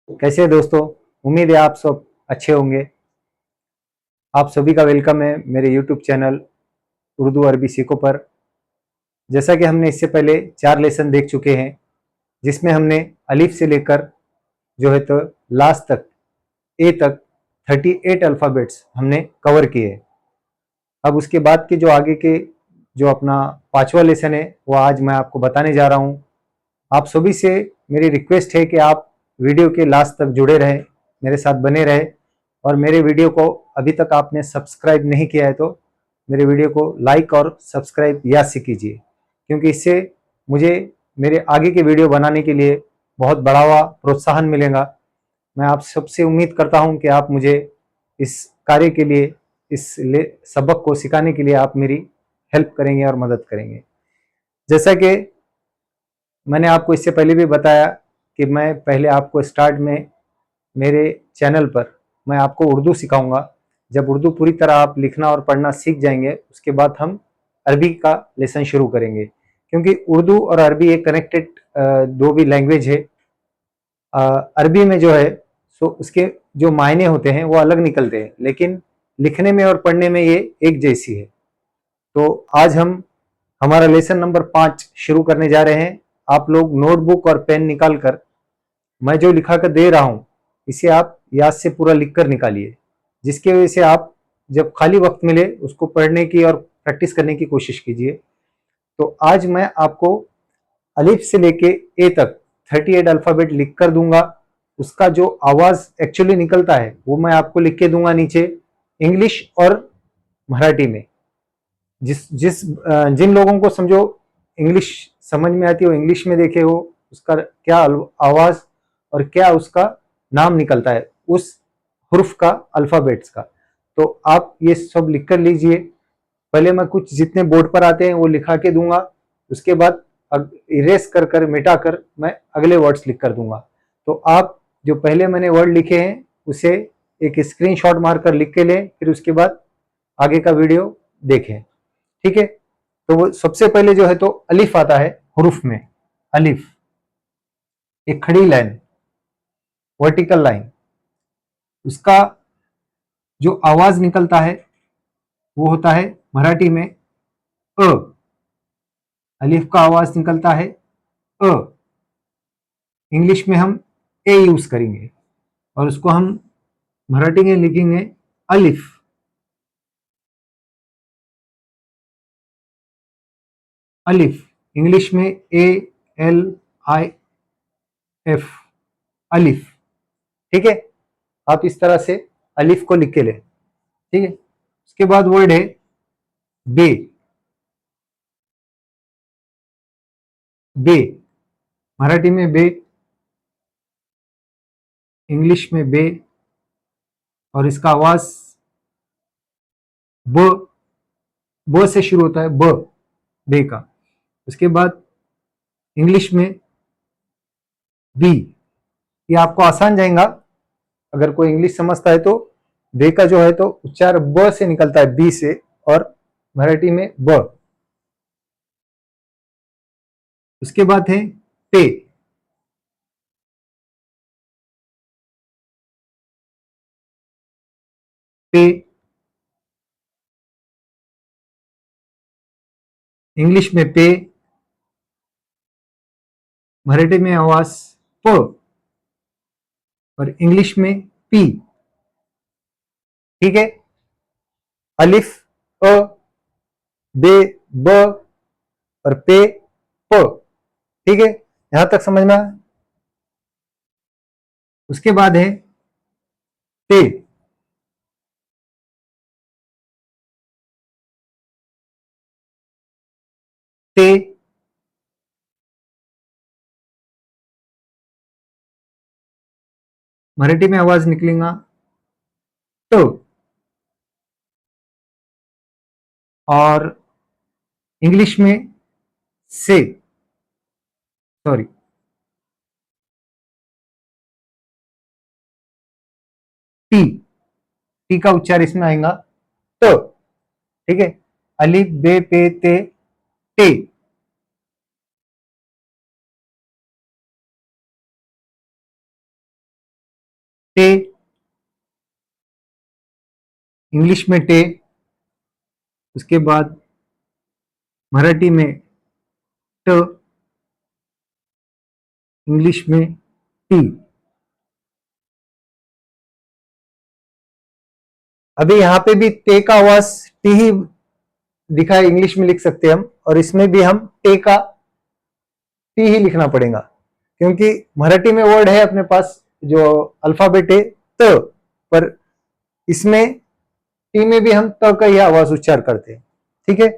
कैसे हैं दोस्तों। उम्मीद है आप सब अच्छे होंगे। आप सभी का वेलकम है मेरे यूट्यूब चैनल उर्दू अरबी सीखो पर। जैसा कि हमने इससे पहले 4 लेसन देख चुके हैं, जिसमें हमने अलिफ से लेकर जो है तो लास्ट तक ए तक 38 अल्फ़ाबेट्स हमने कवर किए। अब उसके बाद के जो आगे के जो अपना 5वां लेसन है वो आज मैं आपको बताने जा रहा हूँ। आप सभी से मेरी रिक्वेस्ट है कि आप वीडियो के लास्ट तक जुड़े रहें, मेरे साथ बने रहें। और मेरे वीडियो को अभी तक आपने सब्सक्राइब नहीं किया है तो मेरे वीडियो को लाइक और सब्सक्राइब याद से कीजिए, क्योंकि इससे मुझे मेरे आगे के वीडियो बनाने के लिए बहुत बढ़ावा प्रोत्साहन मिलेगा। मैं आप सबसे उम्मीद करता हूं कि आप मुझे इस कार्य के लिए, इस सबक को सिखाने के लिए आप मेरी हेल्प करेंगे और मदद करेंगे। जैसा कि मैंने आपको इससे पहले भी बताया कि मैं पहले आपको स्टार्ट में मेरे चैनल पर मैं आपको उर्दू सिखाऊंगा। जब उर्दू पूरी तरह आप लिखना और पढ़ना सीख जाएंगे, उसके बाद हम अरबी का लेसन शुरू करेंगे, क्योंकि उर्दू और अरबी एक कनेक्टेड दो भी लैंग्वेज है। अरबी में जो है सो उसके जो मायने होते हैं वो अलग निकलते हैं, लेकिन लिखने में और पढ़ने में ये एक जैसी है। तो आज हम हमारा लेसन नंबर 5 शुरू करने जा रहे हैं। आप लोग नोटबुक और पेन निकाल कर, मैं जो लिखा कर दे रहा हूं इसे आप याद से पूरा लिख कर निकालिए, जिसकी वजह से आप जब खाली वक्त मिले उसको पढ़ने की और प्रैक्टिस करने की कोशिश कीजिए। तो आज मैं आपको अलिफ से लेके ए तक 38 अल्फ़ाबेट लिख कर दूंगा। उसका जो आवाज एक्चुअली निकलता है वो मैं आपको लिख के दूंगा नीचे, इंग्लिश और मराठी में। जिस जिस जिन लोगों को समझो इंग्लिश समझ में आती है वो इंग्लिश में देखे हो उसका क्या आवाज और क्या उसका नाम निकलता है उस हुर्फ का, अल्फाबेट्स का। तो आप ये सब लिख कर लीजिए। पहले मैं कुछ जितने बोर्ड पर आते हैं वो लिखा के दूंगा, उसके बाद इरेज कर कर मिटा कर मैं अगले वर्ड्स लिख कर दूंगा। तो आप जो पहले मैंने वर्ड लिखे हैं उसे एक स्क्रीनशॉट मारकर लिख के लें, फिर उसके बाद आगे का वीडियो देखें। ठीक है। तो वो सबसे पहले जो है तो अलिफ आता है हुरूफ में। अलिफ एक खड़ी लाइन, वर्टिकल लाइन। उसका जो आवाज निकलता है वो होता है मराठी में अ। अलिफ का आवाज निकलता है अ। इंग्लिश में हम ए यूज करेंगे और उसको हम मराठी में लिखेंगे अलिफ। अलिफ इंग्लिश में ए एल आई एफ, अलिफ। ठीक है। आप इस तरह से अलिफ को लिख के लें। ठीक है। उसके बाद वर्ड है बे। बे मराठी में बे, इंग्लिश में बे, और इसका आवाज ब, ब से शुरू होता है, ब, बे का। उसके बाद इंग्लिश में बी। ये आपको आसान जाएगा अगर कोई इंग्लिश समझता है तो। बे का जो है तो उच्चार ब से निकलता है, बी से, और मराठी में ब। उसके बाद है पे। पे इंग्लिश में पे, मराठी में आवाज प, और इंग्लिश में पी। ठीक है। अलिफ अ, बे ब, और पे प। ठीक है। यहां तक समझ में आया? उसके बाद है पे। पे मराठी में आवाज निकलेगा तो, और इंग्लिश में से, सॉरी, टी। टी का उच्चार इसमें आएगा तो। ठीक है। अलिफ बे पे ते टे। इंग्लिश में टे, उसके बाद मराठी में ट, इंग्लिश में टी। अभी यहाँ पे भी टे का आवाज टी ही दिखा है, इंग्लिश में लिख सकते हैं हम, और इसमें भी हम टे का टी ही लिखना पड़ेगा, क्योंकि मराठी में वर्ड है अपने पास जो अल्फाबेट है त, पर इसमें टी में भी हम त का ही आवाज उच्चार करते हैं। ठीक है,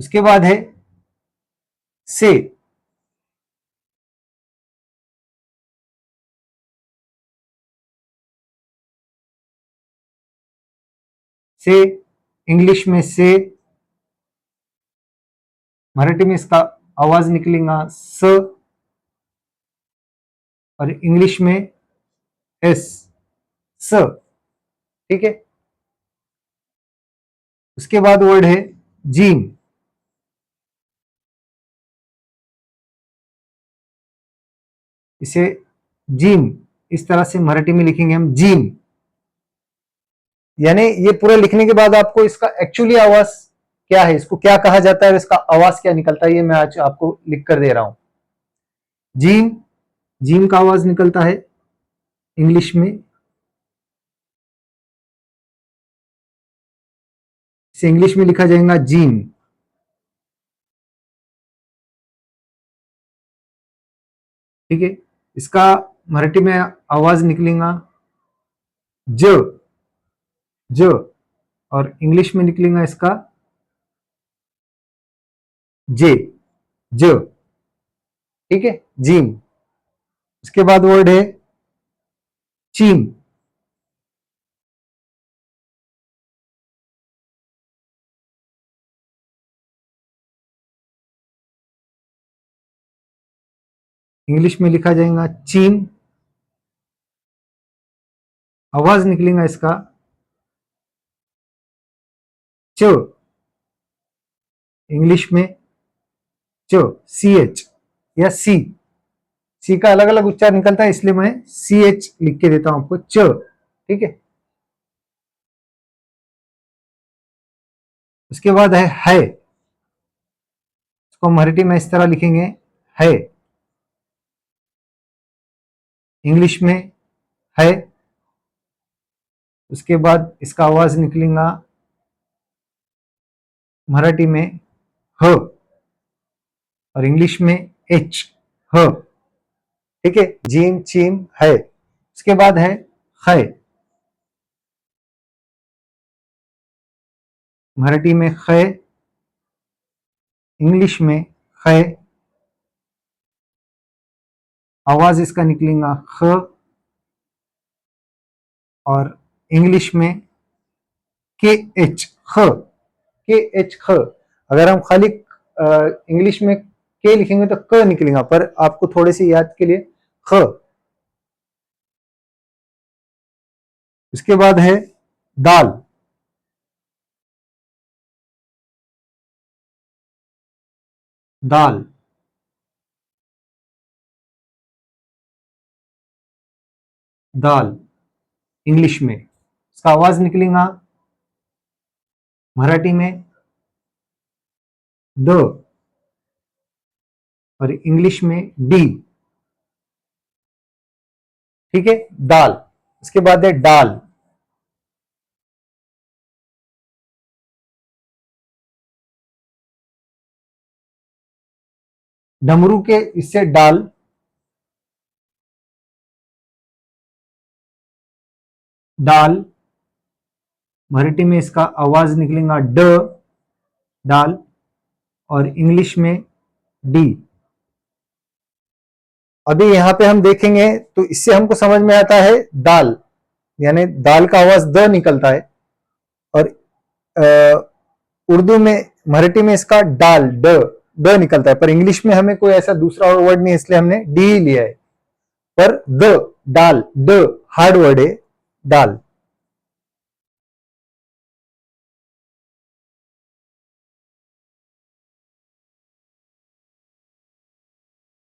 उसके बाद है से। से इंग्लिश में से, मराठी में इसका आवाज निकलेगा स, और इंग्लिश में एस, स। ठीक है, उसके बाद वर्ड है जीम। इसे जीम इस तरह से मराठी में लिखेंगे हम जीम, यानी ये पूरा लिखने के बाद आपको इसका एक्चुअली आवाज क्या है, इसको क्या कहा जाता है और इसका आवाज क्या निकलता है, ये मैं आज आपको लिख कर दे रहा हूं। जीम, जीम का आवाज निकलता है इंग्लिश में, इसे इंग्लिश में लिखा जाएगा जीम। ठीक है, इसका मराठी में आवाज निकलेगा ज, ज, और इंग्लिश में निकलेगा इसका जे, ज। ठीक है, जीम। उसके बाद वर्ड है चीम। इंग्लिश में लिखा जाएगा चीम, आवाज निकलेगा इसका च, इंग्लिश में च, सी एच या सी, सी का अलग अलग उच्चार निकलता है, इसलिए मैं सी एच लिख के देता हूं आपको, च। ठीक है, उसके बाद है, इसको मराठी में इस तरह लिखेंगे है, इंग्लिश में है। उसके बाद इसका आवाज निकलेगा मराठी में ह, और इंग्लिश में एच, ह। ठीक है, जीम चीम है। उसके बाद है, मराठी में है, इंग्लिश में है, आवाज इसका निकलेगा ख, और इंग्लिश में के एच, ख, के एच ख। अगर हम खाली इंग्लिश में के लिखेंगे तो क निकलेगा, पर आपको थोड़े से याद के लिए ख। उसके बाद है दाल, दाल, दाल, इंग्लिश में इसका आवाज निकलेगा मराठी में द, और इंग्लिश में डी। ठीक है, दाल। उसके बाद है डाल, डमरू के इससे डाल, डाल, मराठी में इसका आवाज निकलेगा ड, डाल, और इंग्लिश में डी। अभी यहां पे हम देखेंगे तो इससे हमको समझ में आता है दाल, यानी दाल का आवाज द निकलता है, और उर्दू में मराठी में इसका डाल, ड, ड निकलता है, पर इंग्लिश में हमें कोई ऐसा दूसरा वर्ड नहीं, इसलिए हमने डी ही लिया है। पर द, डाल, ड हार्ड वर्ड है, डाल।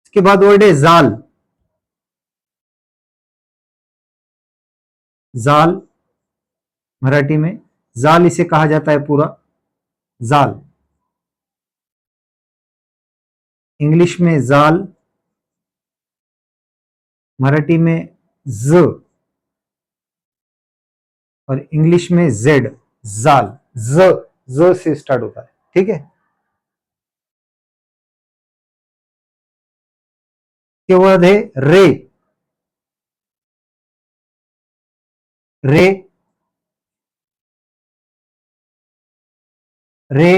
इसके बाद वर्ड है जाल, जाल, मराठी में जाल इसे कहा जाता है पूरा, जाल। इंग्लिश में जाल, मराठी में ज, और इंग्लिश में जेड, जाल। ज से स्टार्ट होता है, ठीक है। के बाद है रे, रे, रे,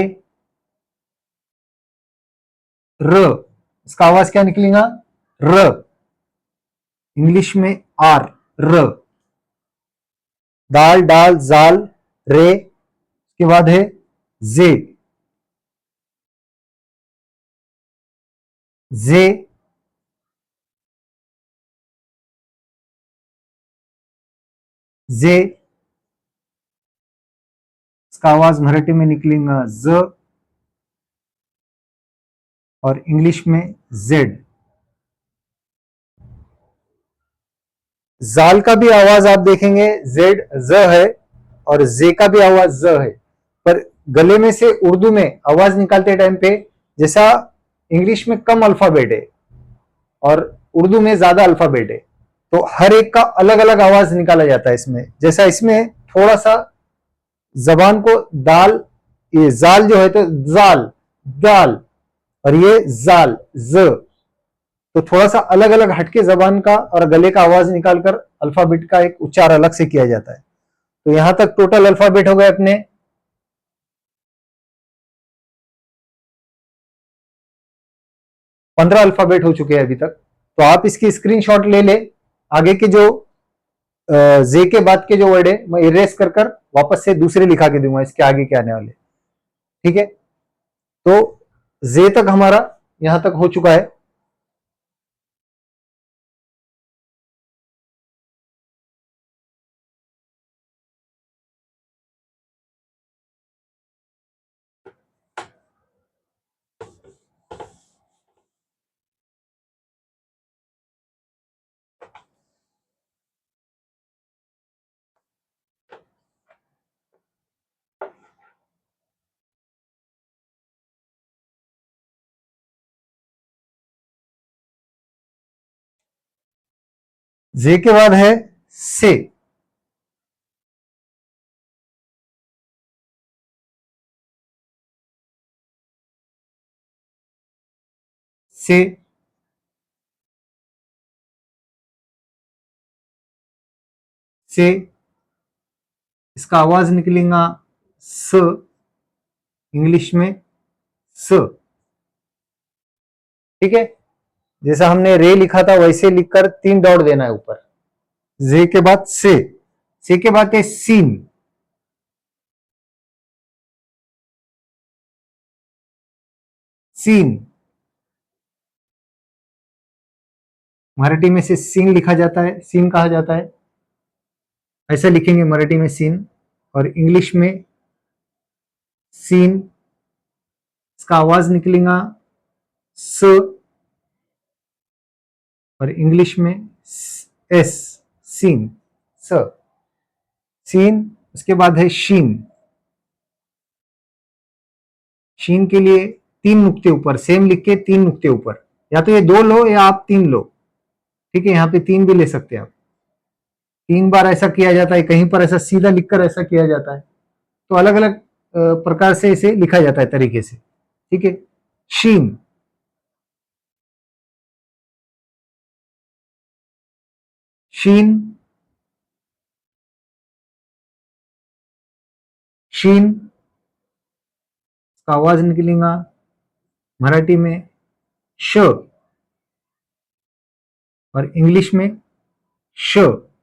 र, इसका आवाज क्या निकलेगा, र। इंग्लिश में आर, र। दाल, डाल, जाल, रे, उसके बाद है जे, जे, जे, इसका आवाज मराठी में निकलेगा ज, और इंग्लिश में जेड। जाल का भी आवाज आप देखेंगे जेड, ज है, और जे का भी आवाज ज है, पर गले में से उर्दू में आवाज निकालते टाइम पे जैसा इंग्लिश में कम अल्फाबेट है और उर्दू में ज्यादा अल्फाबेट है, तो हर एक का अलग अलग आवाज निकाला जाता है इसमें। जैसा इसमें थोड़ा सा जबान को दाल, ये जाल जो है तो जाल, दाल, और ये जाल, ज, तो थोड़ा सा अलग अलग हटके जबान का और गले का आवाज निकालकर अल्फाबेट का एक उच्चार अलग से किया जाता है। तो यहां तक टोटल अल्फाबेट हो गए अपने 15 अल्फाबेट हो चुके हैं अभी तक। तो आप इसकी स्क्रीनशॉट ले ले, आगे के जो जे के बाद के जो वर्ड है मैं इरेज कर कर वापस से दूसरे लिखा के दूंगा इसके आगे के आने वाले, ठीक है। तो जे तक हमारा यहां तक हो चुका है। जे के बाद है से, से, से, इसका आवाज निकलेगा स, इंग्लिश में स, ठीक है। जैसा हमने रे लिखा था वैसे लिखकर 3 डॉट देना है ऊपर। जे के बाद से के बाद है सीन, सीन, मराठी में से सीन लिखा जाता है, सीन कहा जाता है, ऐसा लिखेंगे मराठी में सीन, और इंग्लिश में सीन, इसका आवाज निकलेगा स, और इंग्लिश में एस, सीन, स, सीन। उसके बाद है शीन, शीन के लिए 3 नुक्ते ऊपर, सेम लिख के 3 नुक्ते ऊपर, या तो ये 2 लो या आप 3 लो, ठीक है। यहां पे 3 भी ले सकते हैं आप। 3 बार ऐसा किया जाता है, कहीं पर ऐसा सीधा लिखकर ऐसा किया जाता है, तो अलग अलग प्रकार से इसे लिखा जाता है तरीके से, ठीक है। शीन, शीन, शीन, इसका आवाज निकलेगा मराठी में श, और इंग्लिश में श,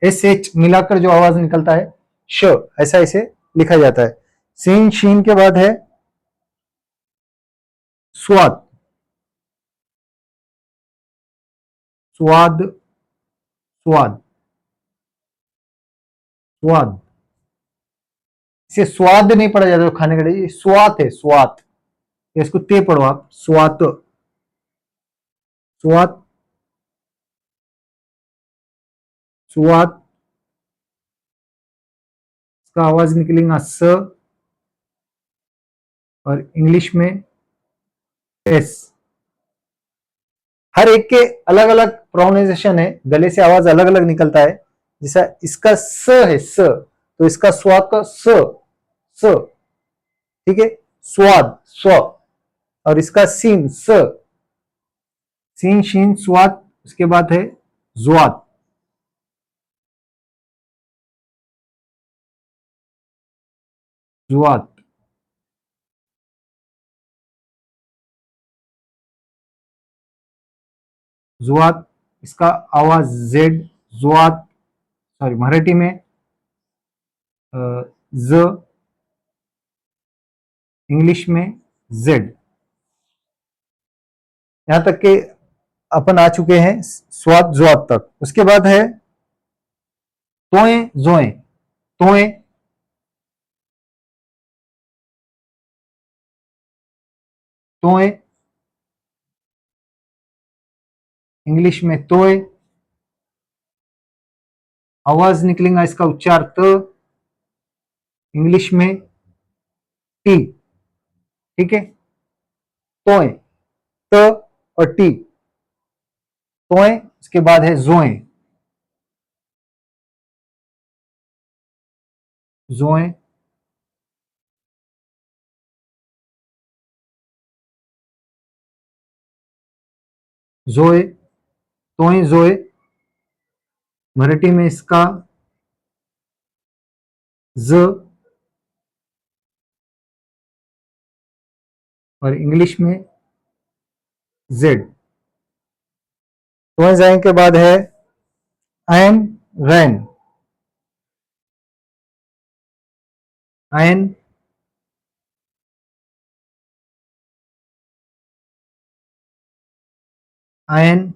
एस एच मिलाकर जो आवाज निकलता है श, ऐसा इसे लिखा जाता है। सीन, शीन के बाद है स्वाद, स्वाद, स्वाद, स्वाद, इसे स्वाद नहीं पढ़ा जाता खाने का, ये स्वाद है, स्वाद, इसको ते पढ़ो आप, स्वात, स्वात, स्वाद, इसका आवाज निकलेगा स, और इंग्लिश में एस। हर एक के अलग अलग प्रोनाउंसिएशन है, गले से आवाज अलग अलग निकलता है। जैसा इसका स है स, तो इसका स्वाद का स, ठीक है, स्वाद स्व। और इसका सीन स, सीन शीन स्वाद, उसके बाद है ज्वाद। ज्वाद, ज्वाद, इसका आवाज जेड, ज्वाद, सॉरी मराठी में ज, इंग्लिश में जेड। यहां तक के अपन आ चुके हैं स्वाद ज्वाद तक। उसके बाद है तोए जोए, तोए, तोए, इंग्लिश में तोए। आवाज निकलेगा इसका उच्चार त, इंग्लिश में टी, ठीक है, तोए, त और टी, तोए। उसके बाद है जोए, जोए, जोए, तोए जोए, मराठी में इसका ज, और इंग्लिश में जेड। तोए जाए के बाद है आयन गैन, आयन, आयन,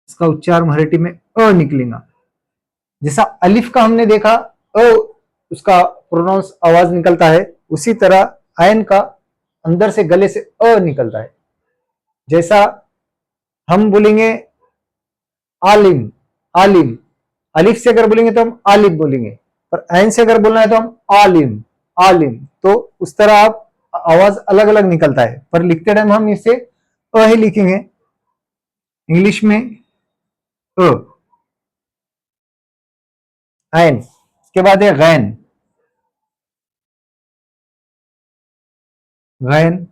इसका उच्चार मराठी में अ निकलेगा। जैसा अलिफ का हमने देखा अ, उसका प्रोनाउंस आवाज निकलता है, उसी तरह आयन का अंदर से गले से अ निकलता है। जैसा हम बोलेंगे आलिम, आलिम, अलिफ से अगर बोलेंगे तो हम आलिफ बोलेंगे, पर आयन से अगर बोलना है तो हम आलिम, आलिम। तो उस तरह आप आवाज अलग अलग निकलता है, पर लिखते टाइम हम इसे अ ही लिखेंगे, इंग्लिश में अ, आयन। इसके बाद है गैन, गैन,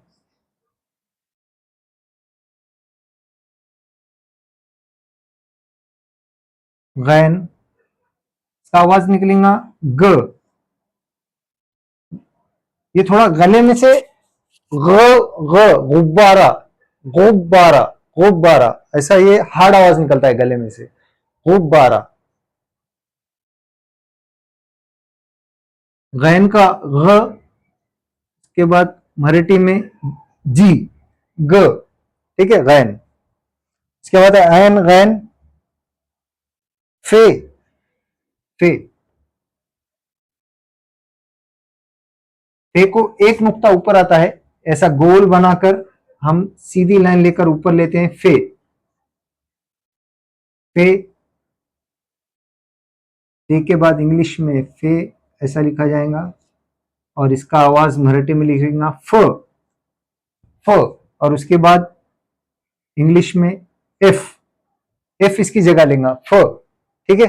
गैन, इसका आवाज निकलेगा ग। ये थोड़ा गले में से ग, ग, गुब्बारा, गुब्बारा, गुब्बारा, ऐसा ये हार्ड आवाज निकलता है गले में से, गुब्बारा। गैन का ग, के बाद मराठी में जी, ग, ठीक है, गैन। इसके बाद है आयन गैन, फे, फे, फे को एक नुक्ता ऊपर आता है, ऐसा गोल बनाकर हम सीधी लाइन लेकर ऊपर लेते हैं, फे, फे। फे के बाद इंग्लिश में फे ऐसा लिखा जाएगा, और इसका आवाज मराठी में लिखेगा फ, फ। और उसके बाद इंग्लिश में एफ, एफ इसकी जगह लेगा फ, ठीक है।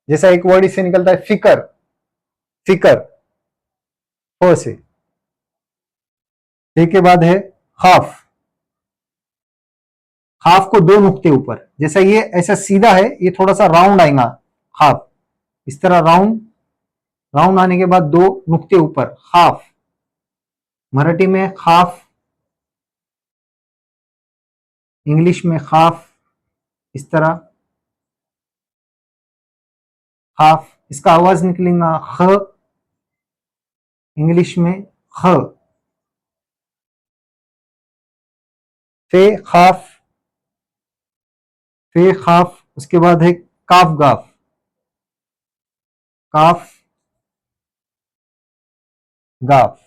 जैसा एक वर्ड इससे निकलता है फिकर, फिकर, फ से। फे के बाद है खाफ, खाफ को दो नुक्ते ऊपर, जैसा ये ऐसा सीधा है, ये थोड़ा सा राउंड आएगा खाफ, इस तरह राउंड, राउंड आने के बाद दो नुक्ते ऊपर, खाफ, मराठी में खाफ, इंग्लिश में खाफ, इस तरह खाफ। इसका आवाज निकलेगा ख, इंग्लिश में ख, फे खाफ, फे खाफ। उसके बाद है काफ गाफ, काफ गाफ।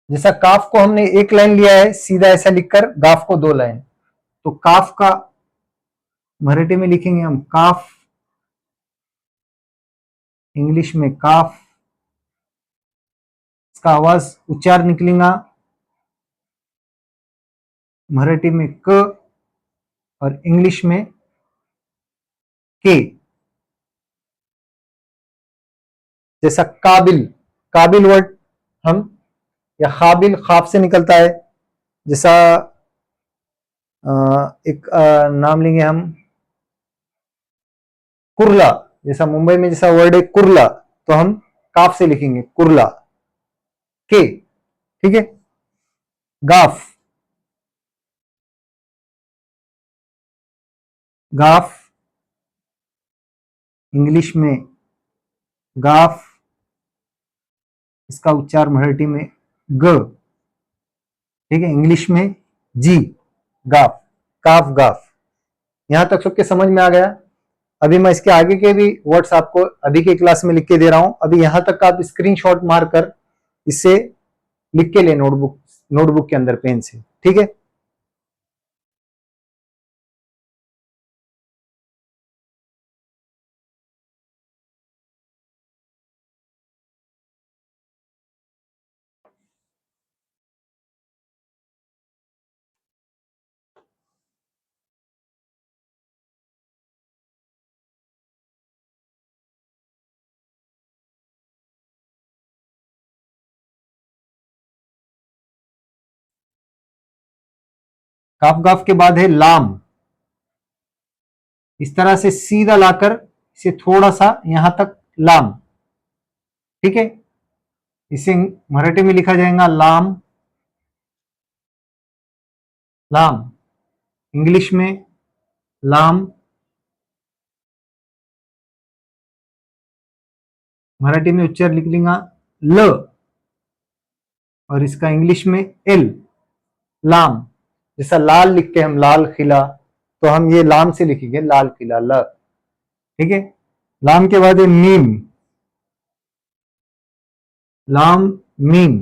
जैसा काफ को हमने एक लाइन लिया है सीधा ऐसा लिखकर, गाफ को दो लाइन, तो काफ का मराठी में लिखेंगे हम काफ, इंग्लिश में काफ, इसका आवाज उच्चार निकलेगा मराठी में क और इंग्लिश में के। जैसा काबिल, काबिल वर्ड हम या काबिल खाफ से निकलता है। जैसा एक नाम लेंगे हम कुर्ला, जैसा मुंबई में जैसा वर्ड है कुर्ला, तो हम काफ से लिखेंगे कुर्ला के, ठीक है। गाफ, गाफ इंग्लिश में गाफ, इसका उच्चार मराठी में ग, ठीक है। इंग्लिश में जी, गाफ, काफ गाफ। यहां तक सबके समझ में आ गया। अभी मैं इसके आगे के भी वर्ड्स आपको अभी के क्लास में लिख के दे रहा हूं। अभी यहां तक आप स्क्रीनशॉट मारकर इससे लिख के ले नोटबुक के अंदर पेन से, ठीक है। काफ गाफ के बाद है लाम। इस तरह से सीधा लाकर इसे थोड़ा सा यहां तक लाम, ठीक है। इसे मराठी में लिखा जाएगा लाम, लाम। इंग्लिश में लाम, मराठी में उच्चार लिख लेंगे ल, और इसका इंग्लिश में एल, लाम। जैसा लाल लिखते हैं हम लाल किला, तो हम ये लाम से लिखेंगे लाल किला, ल, ठीक है। लाम के बाद है मीम, लाम मीम,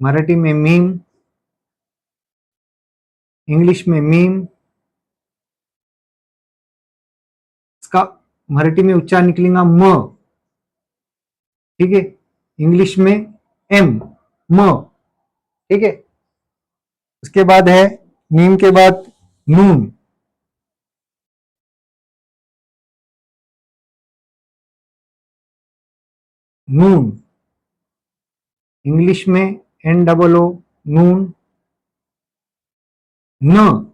मराठी में मीम, इंग्लिश में मीम। इसका मराठी में उच्चार निकलेगा म, ठीक है। इंग्लिश में एम, म, ठीक है। उसके बाद है मीम के बाद नून, नून। इंग्लिश में एन डबल ओ, नून। न,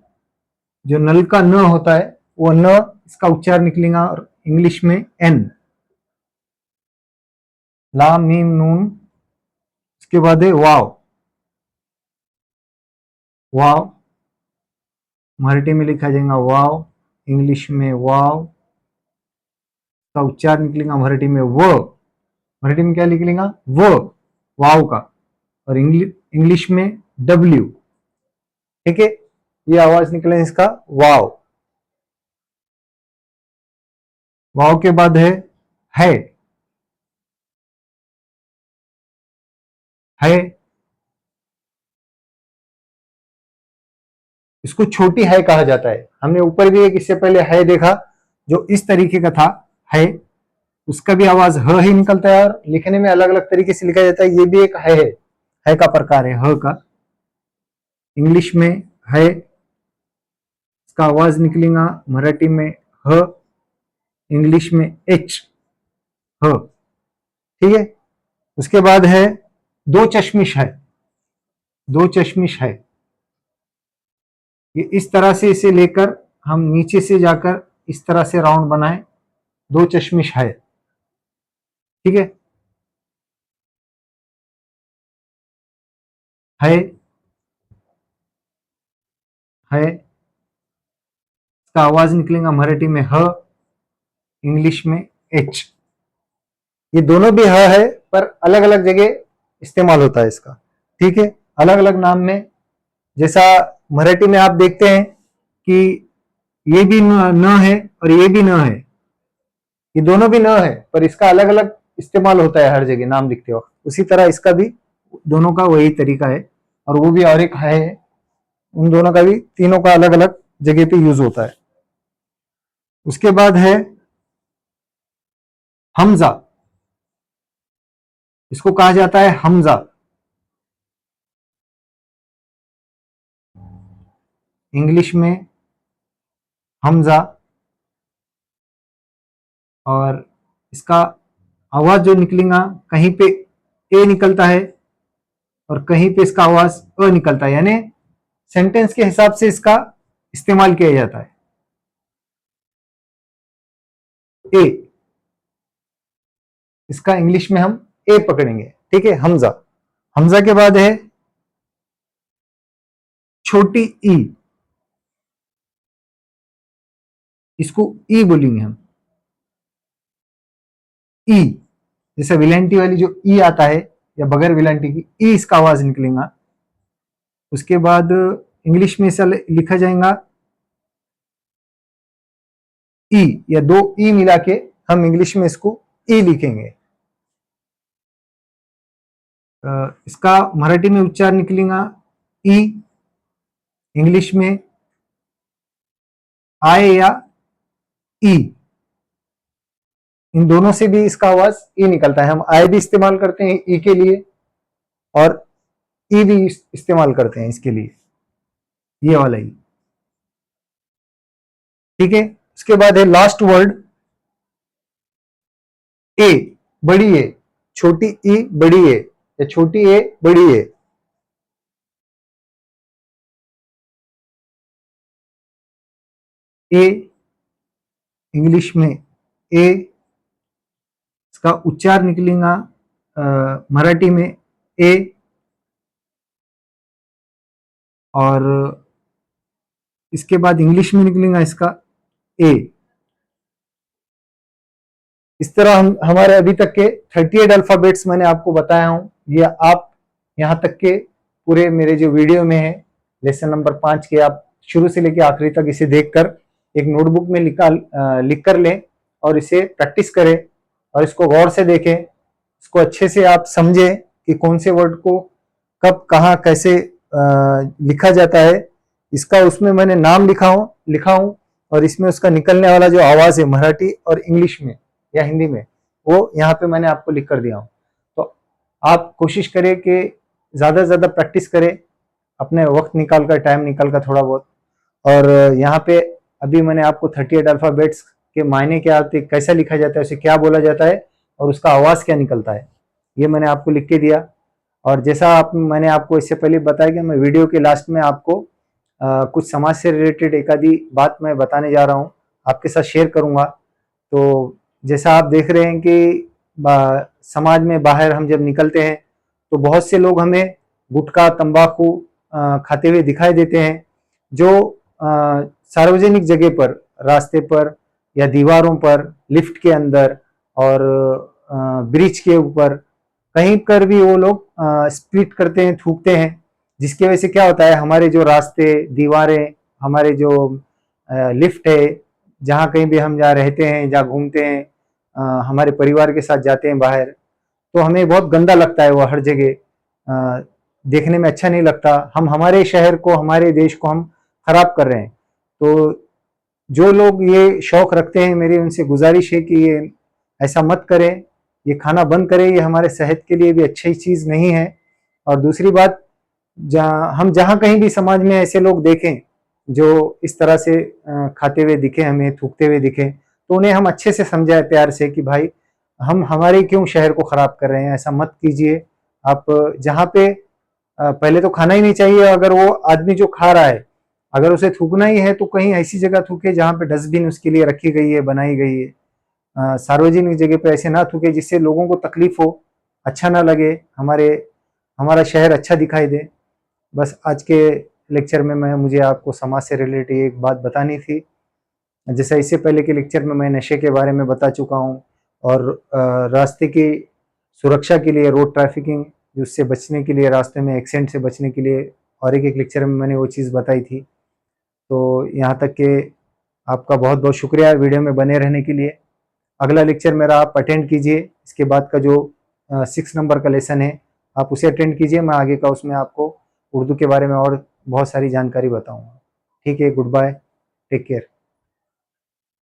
जो नल का न होता है वो न, इसका उच्चार निकलेगा और इंग्लिश में एन, लाम मीम नून। उसके बाद है वाव, वाव, मराठी में लिखा जाएगा वाव, इंग्लिश में वाव, का उच्चार निकलेगा मराठी में व, मराठी में क्या निकलेगा व, वाव का, और इंग्लिश में डब्ल्यू, ठीक है। ये आवाज निकले इसका वाव। वाव के बाद है, है। इसको छोटी है कहा जाता है। हमने ऊपर भी एक इससे पहले है देखा जो इस तरीके का था, है। उसका भी आवाज ह ही निकलता है और लिखने में अलग अलग तरीके से लिखा जाता है। ये भी एक है का प्रकार है, ह का। इंग्लिश में है, इसका आवाज निकलेगा मराठी में ह, इंग्लिश में एच, ह, ठीक है। उसके बाद है दो चश्मिश है, दो चश्मिश है। ये इस तरह से इसे लेकर हम नीचे से जाकर इस तरह से राउंड बनाए, दो चश्मिश है, ठीक है। है, इसका आवाज निकलेगा मराठी में ह, इंग्लिश में एच। ये दोनों भी है पर अलग अलग जगह इस्तेमाल होता है इसका, ठीक है, अलग अलग नाम में। जैसा मराठी में आप देखते हैं कि ये भी न है और ये भी न है, ये दोनों भी न है पर इसका अलग अलग इस्तेमाल होता है हर जगह नाम लिखते वक्त। उसी तरह इसका भी दोनों का वही तरीका है, और वो भी और एक है, उन दोनों का भी तीनों का अलग अलग जगह पे यूज होता है। उसके बाद है हमजा, इसको कहा जाता है हमजा। इंग्लिश में हमजा। और इसका आवाज जो निकलेगा, कहीं पे ए निकलता है और कहीं पे इसका आवाज अ निकलता है, यानी सेंटेंस के हिसाब से इसका इस्तेमाल किया जाता है। ए, इसका इंग्लिश में हम ए पकड़ेंगे, ठीक है। हमजा, हमजा के बाद है छोटी ई, इसको ई बोलेंगे हम। ई, जैसे विलांटी वाली जो ई आता है या बगैर विलांटी की ई, इसका आवाज निकलेगा। उसके बाद इंग्लिश में इसे लिखा जाएगा ई, या दो ई मिला के हम इंग्लिश में इसको ई लिखेंगे। इसका मराठी में उच्चार निकलेगा ई, इंग्लिश में आय या ई, इन दोनों से भी इसका आवाज ई निकलता है। हम आय भी इस्तेमाल करते हैं ई के लिए और ई भी इस्तेमाल करते हैं इसके लिए, ये वाला ई, ठीक है। उसके बाद है लास्ट वर्ड ए, बड़ी ए, छोटी ई बड़ी ए, या छोटी ए बड़ी ए। ए, इंग्लिश में ए, इसका उच्चार निकलेगा मराठी में ए, और इसके बाद इंग्लिश में निकलेगा इसका ए। इस तरह हम हमारे अभी तक के 38 अल्फाबेट्स मैंने आपको बताया हूं। ये आप यहां तक के पूरे मेरे जो वीडियो में है लेसन नंबर 5 के, आप शुरू से लेकर आखिरी तक इसे देखकर एक नोटबुक में लिख कर लें और इसे प्रैक्टिस करें और इसको गौर से देखें। इसको अच्छे से आप समझें कि कौन से वर्ड को कब कहाँ कैसे लिखा जाता है। इसका उसमें मैंने नाम लिखा हूं और इसमें उसका निकलने वाला जो आवाज है मराठी और इंग्लिश में या हिंदी में, वो यहाँ पे मैंने आपको लिख कर दिया हूँ। तो आप कोशिश करें कि ज़्यादा से ज़्यादा प्रैक्टिस करें, अपने वक्त निकाल कर, टाइम निकाल कर थोड़ा बहुत। और यहाँ पे अभी मैंने आपको 38 अल्फ़ाबेट्स के मायने क्या आते, कैसा लिखा जाता है, उसे क्या बोला जाता है और उसका आवाज़ क्या निकलता है, ये मैंने आपको लिख के दिया। और जैसा मैंने आपको इससे पहले बताया कि मैं वीडियो के लास्ट में आपको कुछ समाज से रिलेटेड एक आधी बात मैं बताने जा रहा हूँ, आपके साथ शेयर करूँगा। तो जैसा आप देख रहे हैं कि समाज में बाहर हम जब निकलते हैं तो बहुत से लोग हमें गुटखा तंबाकू खाते हुए दिखाई देते हैं, जो सार्वजनिक जगह पर, रास्ते पर या दीवारों पर, लिफ्ट के अंदर और ब्रिज के ऊपर कहीं पर भी वो लोग स्प्लिट करते हैं, थूकते हैं, जिसकी वजह से क्या होता है, हमारे जो रास्ते, दीवारें, हमारे जो लिफ्ट है, जहाँ कहीं भी हम जहाँ रहते हैं, जहाँ घूमते हैं, हमारे परिवार के साथ जाते हैं बाहर, तो हमें बहुत गंदा लगता है वो हर जगह, देखने में अच्छा नहीं लगता। हम हमारे शहर को, हमारे देश को हम खराब कर रहे हैं। तो जो लोग ये शौक रखते हैं, मेरी उनसे गुजारिश है कि ये ऐसा मत करें, ये खाना बंद करें, ये हमारे सेहत के लिए भी अच्छी चीज़ नहीं है। और दूसरी बात, हम जहाँ कहीं भी समाज में ऐसे लोग देखें जो इस तरह से खाते हुए दिखे, हमें थूकते हुए दिखे, तो उन्हें हम अच्छे से समझाए प्यार से कि भाई हम हमारे क्यों शहर को खराब कर रहे हैं, ऐसा मत कीजिए। आप जहाँ पे पहले तो खाना ही नहीं चाहिए, अगर वो आदमी जो खा रहा है अगर उसे थूकना ही है तो कहीं ऐसी जगह थूके जहाँ पे डस्टबिन उसके लिए रखी गई है, बनाई गई है। सार्वजनिक जगह पे ऐसे ना थूके जिससे लोगों को तकलीफ हो, अच्छा ना लगे, हमारा शहर अच्छा दिखाई दे। बस आज के लेक्चर में मुझे आपको समाज से रिलेटेड एक बात बतानी थी। जैसा इससे पहले के लेक्चर में मैं नशे के बारे में बता चुका हूँ और रास्ते की सुरक्षा के लिए, रोड ट्रैफिकिंग उससे बचने के लिए, रास्ते में एक्सीडेंट से बचने के लिए और एक लेक्चर में मैंने वो चीज़ बताई थी। तो यहाँ तक के आपका बहुत बहुत शुक्रिया वीडियो में बने रहने के लिए। अगला लेक्चर मेरा आप अटेंड कीजिए, इसके बाद का जो 6 नंबर का लेसन है आप उसे अटेंड कीजिए। मैं आगे का उसमें आपको उर्दू के बारे में और बहुत सारी जानकारी बताऊँगा। ठीक है, गुड बाय, टेक केयर।